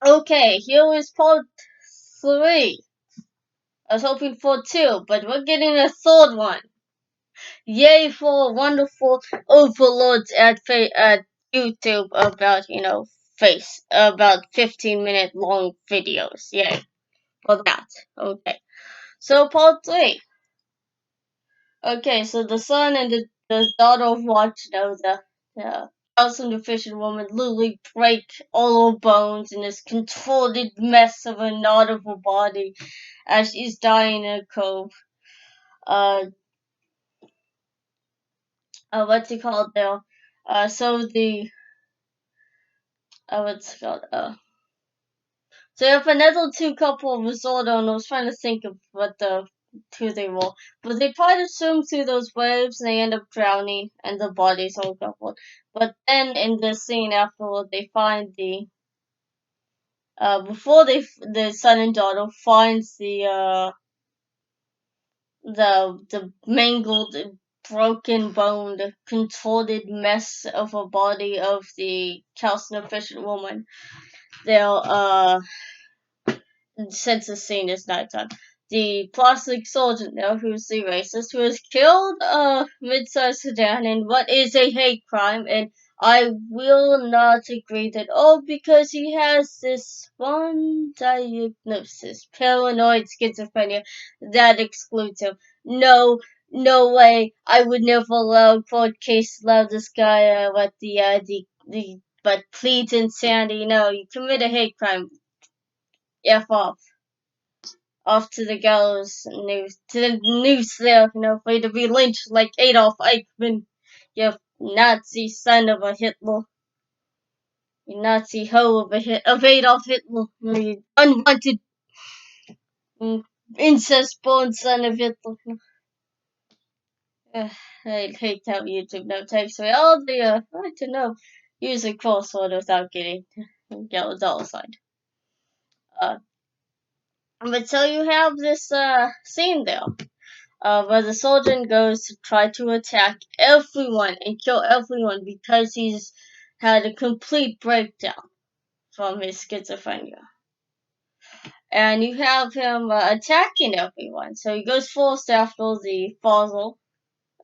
Okay, here is part 3. I was hoping for 2, but we're getting a third one. Yay for wonderful overloads at YouTube about, about 15-minute long videos. Yay for that. Okay. So part 3. Okay, so the son and the daughter of watch, the house and the fishing woman literally break all her bones in this contorted mess of a nautical body as she's dying in a cove. Uh, what's it called there? So the what's it called? So if another two couple resort on, I was trying to think of who they were, but they try to swim through those waves and they end up drowning, and the bodies all coupled. But then in the scene afterward, they find before the son and daughter finds the mangled, broken boned, contorted mess of a body of the calcium efficient woman. They'll since the scene is nighttime. The plastic sergeant now, who's the racist, who has killed a mid-sized sedan in what is a hate crime, and I will not agree that, because he has this one diagnosis, paranoid schizophrenia, that excludes him. No, no way. I would never allow this guy, but plead insanity. No, you commit a hate crime. F off to the gallows, to the noose there, for you to be lynched like Adolf Eichmann, you Nazi son of a Hitler, you Nazi hoe of Adolf Hitler, you unwanted incest-born son of Hitler. I hate how YouTube now takes away all the right to know use a crossword without getting yellow dollar sign. But so you have this scene there. Where the soldier goes to try to attack everyone and kill everyone because he's had a complete breakdown from his schizophrenia. And you have him attacking everyone. So he goes first after the father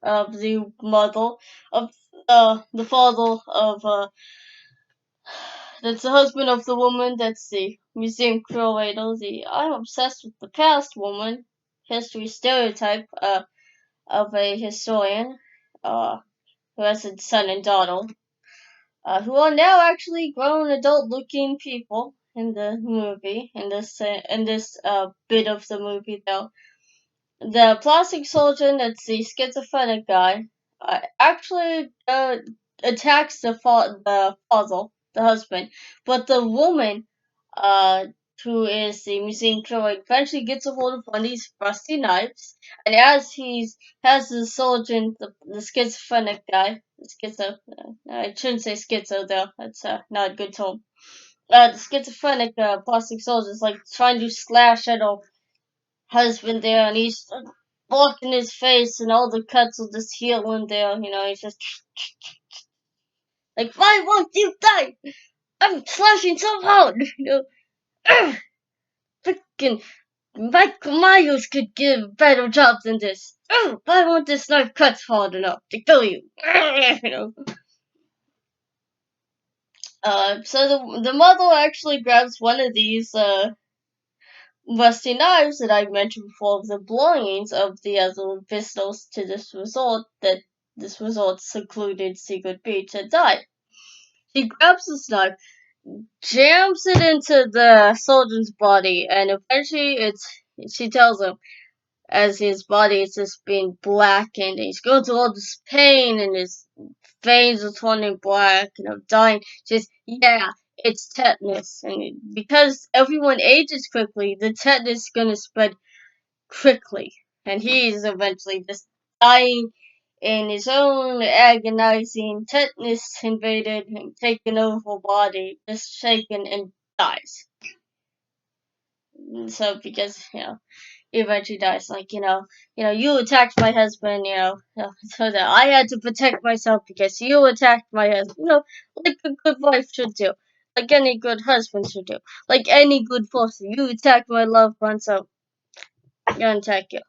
of the mother of the father of that's the husband of the woman. That's the museum curator. The I'm obsessed with the past woman history stereotype of a historian. Who has a son and daughter, who are now actually grown adult-looking people in the movie, in this bit of the movie though. The plastic surgeon, that's the schizophrenic guy, actually attacks the father, the husband, but the woman, uh, who is the museum curator, eventually gets a hold of one of these rusty knives, and as he's has the surgeon, the schizophrenic guy, I shouldn't say schizo though, that's not a good term. The schizophrenic plastic surgeon is like trying to slash at her husband there, and he's blocking his face, and all the cuts will just heal in there. He's just like, "Why won't you die? I'm slashing so hard." Freaking Michael Myers could give a better job than this. Why won't this knife cut hard enough to kill you? So the mother actually grabs one of these rusty knives that I mentioned before, of the belongings of the other visitors to this resort's secluded secret beach had died. She grabs this knife, jams it into the soldier's body, and eventually she tells him, as his body is just being blackened, and he's going through all this pain, and his veins are turning black, dying. Just, yeah, it's tetanus, and because everyone ages quickly, the tetanus is gonna spread quickly, and he's eventually just dying in his own agonizing tetanus invaded and taken over body, just shaken and dies. So because he eventually dies, like you attacked my husband, so that I had to protect myself because you attacked my husband, like a good wife should do. like any good husband should do. Like any good foster. You attack my loved one, so I'm gonna attack you.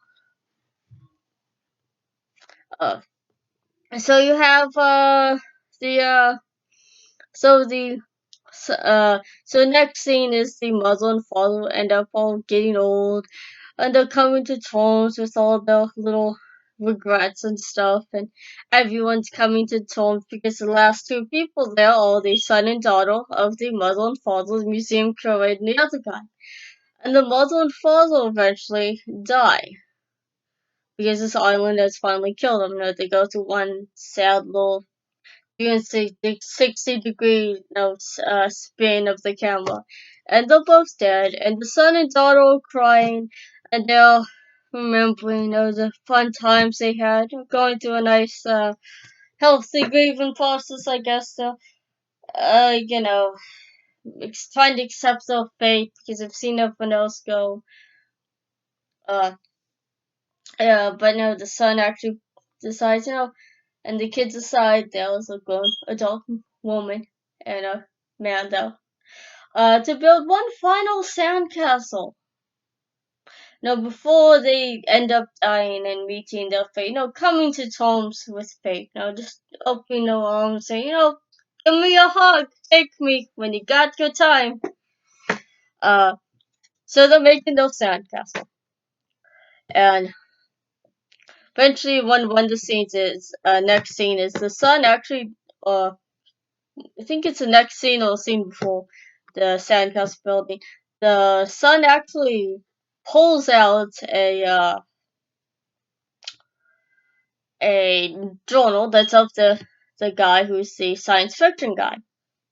Uh, so you have the so the so next scene is the mother and father end up all getting old, and they're coming to terms with all the little regrets and stuff, and everyone's coming to terms because the last two people there are the son and daughter of the mother and father, the museum curator, and the other guy. And the mother and father eventually die because this island has finally killed them. You know, they go through one sad little 60-degree spin of the camera, and they're both dead. And the son and daughter are crying, and they're remembering, the fun times they had, going through a nice, healthy grieving process, I guess. So, trying to accept their fate because they've seen everyone else go. Uh, but no, the son actually decides, and the kids decide they also grown adult woman and a man though, to build one final sandcastle. Before they end up dying and meeting their fate, coming to terms with fate, just opening their arms, saying, give me a hug, take me when you got your time. Uh, so they're making their sandcastle, and eventually, one of the scenes is next scene is the son actually. I think it's the next scene or the scene before the sandcastle building. The son actually pulls out a journal that's of the guy who's the science fiction guy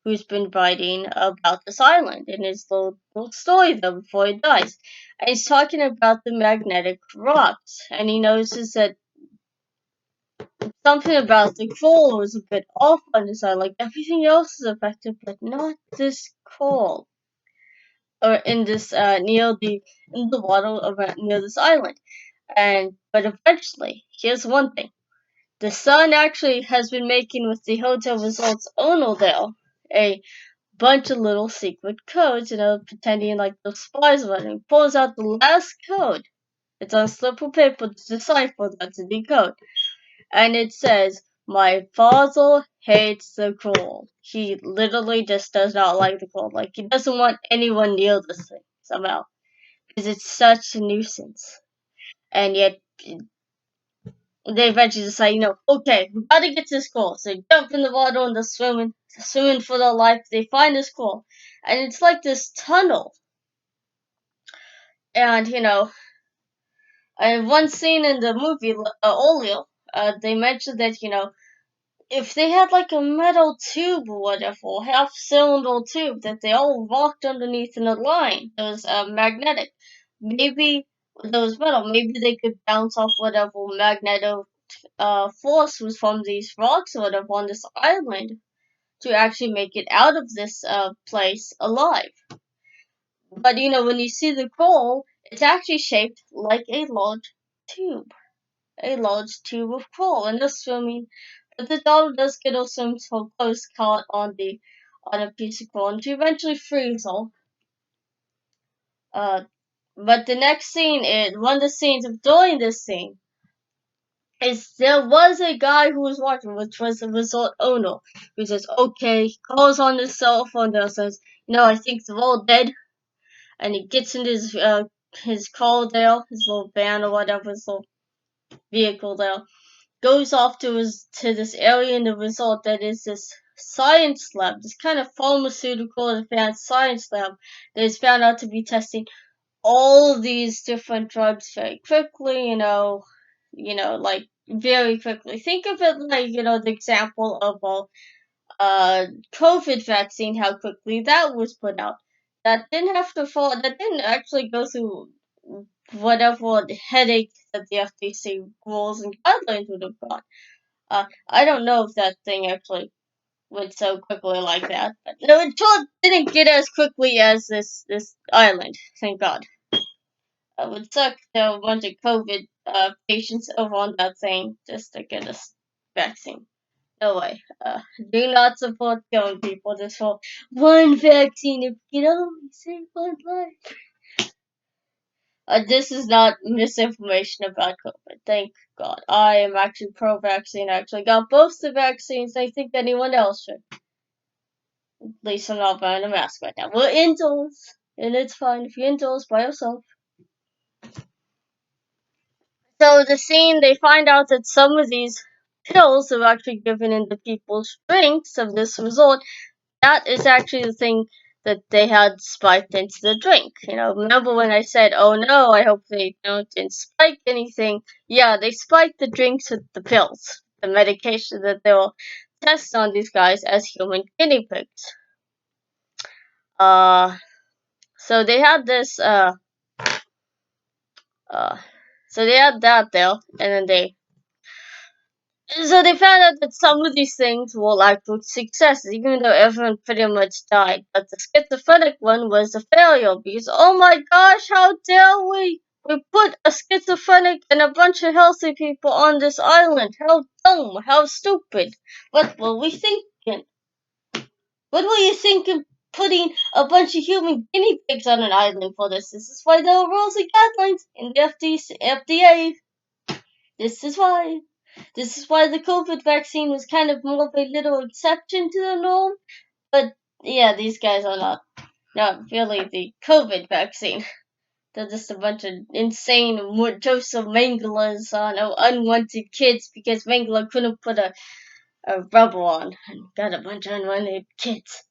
who's been writing about this island in his little story though before he dies. And he's talking about the magnetic rocks, and he notices that something about the coral was a bit off on his side. Like everything else is affected, but not this coral. Or in this near the in the water around near this island. But eventually, here's one thing: the son actually has been making with the hotel resort's owner there a bunch of little secret codes, pretending like they're spies about it. He pulls out the last code. It's on a slip of paper to decipher that's the code, and it says, "My father hates the coral. He literally just does not like the coral. Like he doesn't want anyone near this thing somehow." Because it's such a nuisance. And yet, they eventually decide, okay, we gotta get to this goal. So they jump in the water and they're swimming for their life. They find this goal. And it's like this tunnel. And, and one scene in the movie, earlier, they mentioned that, if they had like a metal tube or whatever, or half cylinder tube that they all walked underneath in a line that was magnetic, maybe those metal, maybe they could bounce off whatever magnetic force was from these rocks or whatever on this island to actually make it out of this place alive. But when you see the coal, it's actually shaped like tube, a large tube of coal, and they're swimming. But the daughter does get her swim so close caught on a piece of coal, and she eventually frees her. Uh, but the next scene is one of the scenes of during this scene is there was a guy who was watching, which was the resort owner, who says, okay, calls on his cell phone there, says, I think they're all dead, and he gets in his car there, his little van or whatever, his little vehicle there, goes off to this area in the resort that is this science lab, this kind of pharmaceutical advanced science lab that is found out to be testing all these different drugs very quickly, like very quickly. Think of it like, the example of COVID vaccine, how quickly that was put out. That didn't actually go through whatever headache that the FTC rules and guidelines would have got. I don't know if that thing actually went so quickly like that, but no, it sure didn't get as quickly as this island. Thank God. It would suck to have a bunch of COVID patients over on that thing just to get a vaccine. No way. Do not support killing people. This whole one vaccine if you can only save one life. This is not misinformation about COVID. Thank God. I am actually pro-vaccine. I actually got both the vaccines. I think anyone else should. At least I'm not wearing a mask right now. We're indoors, and it's fine if you're indoors by yourself. So the scene, they find out that some of these pills are actually given in the people's drinks of this resort. That is actually the thing that they had spiked into the drink. Remember when I said, oh no, I hope they didn't spike anything? Yeah, they spiked the drinks with the pills, the medication that they will test on these guys as human guinea pigs. So they had this, so they had that there, and then so they found out that some of these things were actual successes, even though everyone pretty much died. But the schizophrenic one was a failure because, oh my gosh, how dare we? We put a schizophrenic and a bunch of healthy people on this island. How dumb, how stupid. What were we thinking? What were you thinking putting a bunch of human guinea pigs on an island for this? This is why there are rules and guidelines in the FDA. This is why. This is why the COVID vaccine was kind of more of a little exception to the norm. But yeah, these guys are not really the COVID vaccine. They're just a bunch of insane Joseph Mengelas on unwanted kids because Mengele couldn't put a rubber on and got a bunch of unwanted kids.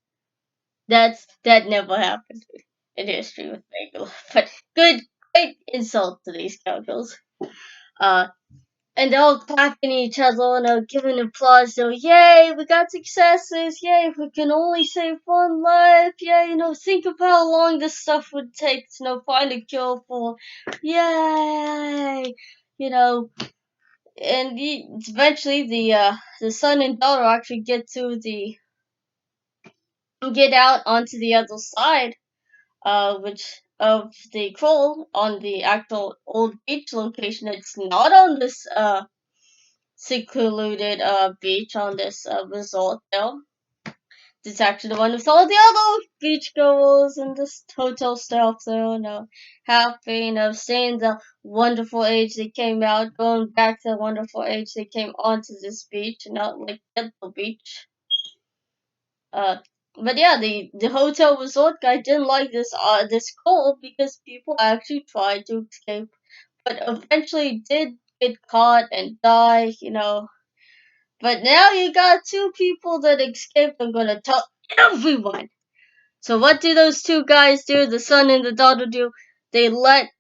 That never happened in history with Mengele. But great insult to these cowgirls. Uh, and they're all clapping each other and giving applause. So, yay, we got successes. Yay, we can only save one life. Yay, think of how long this stuff would take to, find a cure for. Yay, and eventually the son and daughter actually get out onto the other side, which of the crawl on the actual old beach location. It's not on this secluded beach on this resort though. It's actually the one with all the other beachgoers and this hotel staff there, happy, staying the wonderful age they came out, going back to the wonderful age they came onto this beach, and not like the beach. But yeah, the hotel resort guy didn't like this call because people actually tried to escape, but eventually did get caught and die. But now you got two people that escaped. I'm gonna tell everyone. So what do those two guys do? The son and the daughter do? They let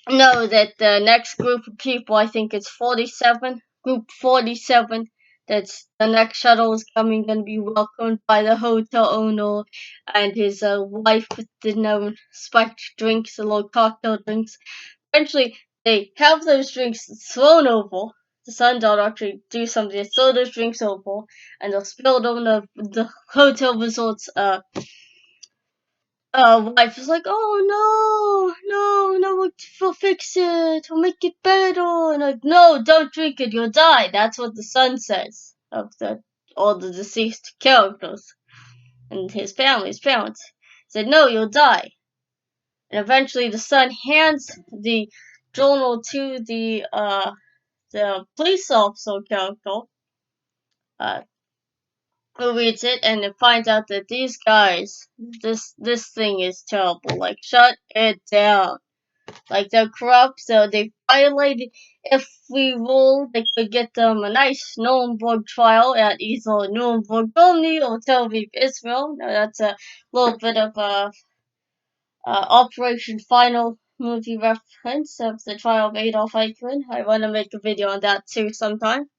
know that the next group of people, I think it's 47, group 47, that's the next shuttle is coming, gonna be welcomed by the hotel owner and his wife with the spiked drinks, the little cocktail drinks. Eventually, they have those drinks thrown over. The son and daughter actually do something, they throw those drinks over, and they'll spill it on the hotel resort's wife is like, oh no, we'll fix it, we'll make it better, and like, no, don't drink it, you'll die. That's what the son says of all the deceased characters and his parents. Said, no, you'll die. And eventually the son hands the journal to the police officer character, uh, who reads it and it finds out that these guys, this thing is terrible. Like, shut it down. Like, they're corrupt, so they violated every rule. They could get them a nice Nuremberg trial at either Nuremberg, Germany or Tel Aviv, Israel. Now, that's a little bit of a Operation Final movie reference of the trial of Adolf Eichmann. I want to make a video on that too sometime.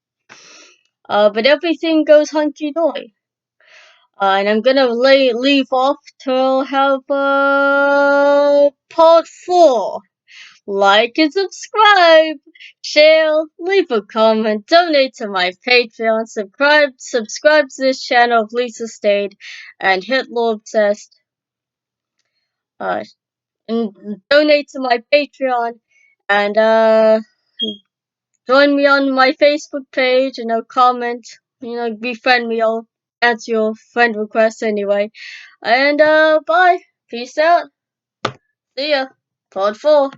But everything goes hunky-dory. And I'm gonna leave off to have part 4. Like and subscribe, share, leave a comment, donate to my Patreon, subscribe to this channel if Lisa stayed, and Hitler obsessed. And donate to my Patreon, and join me on my Facebook page, comment. befriend me. I'll answer your friend request anyway. And bye. Peace out. See ya. Pod 4.